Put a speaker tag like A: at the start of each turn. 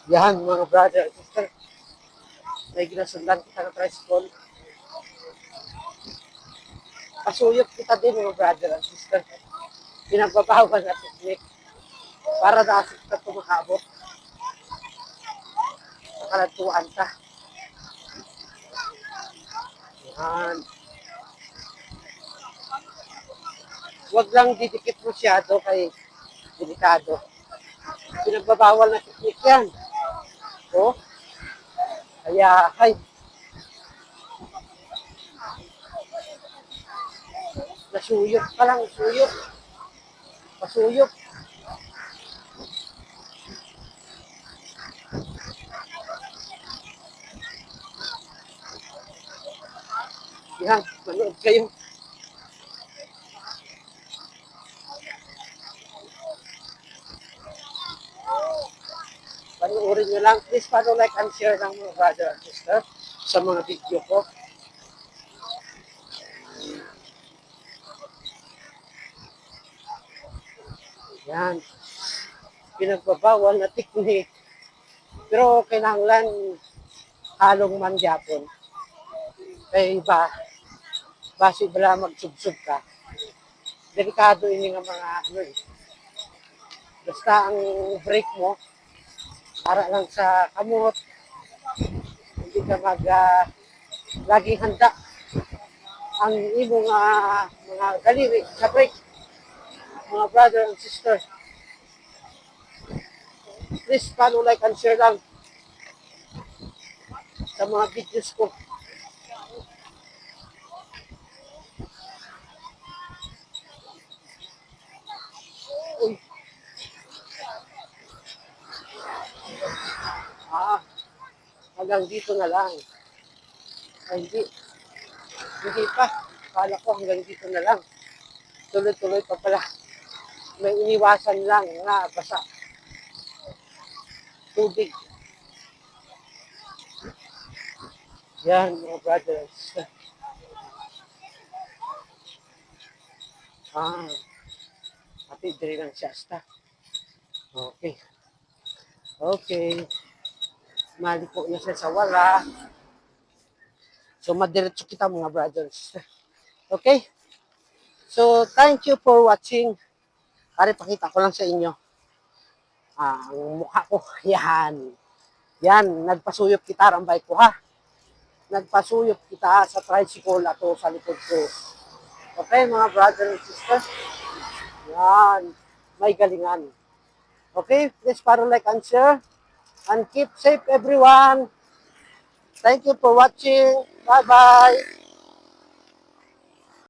A: Yan, mga brother and sister. May ginasundan kita ng tricycle. Pasuyok kita din, mga brother and sister. Pinagbabawal na technique para naasip ka tumakabot. Nakalatuan ka. Yan. Huwag lang didikit masyado kay delikado. Pinagbabawal na technique yan. O, kaya, ay, nasuyok ka lang, suyok. Pasuyok. Yan, manood kayo. Panoorin nyo lang. Please follow, like, and share ng mga brother and sister sa mga video ko. Yan. Pinagbabawal na technique. Pero kailangan halong man yapon. Kaya iba, base bala magsubsub ka. Delikado ini nga mga ano eh. Basta ang break mo, para lang sa kamot, hindi ka laging handa ang imong mga daliri sa break, mga brother and sister. Please follow, like, and share lang sa mga videos ko. Uy, hanggang dito na lang. Ay, hindi pa. Kala ko hanggang dito na lang. Tuloy-tuloy pa pala. May iniwasan lang na basa. Tubig. Yan, mga brothers. Pati diri ng siyasta. Okay. Okay. Maliko niya siya sa wala. So, madiretso kita, mga brothers. Okay? So, thank you for watching. Pare, pakita ko lang sa inyo. Ang mukha ko. Yan. Yan. Nagpasuyop kita, rambay ko, ha? Nagpasuyop kita sa tricycle ato sa likod ko. Okay, mga brothers and sisters? Yan. May galingan. Okay? Please follow, like, and share. And keep safe, everyone. Thank you for watching. Bye-bye.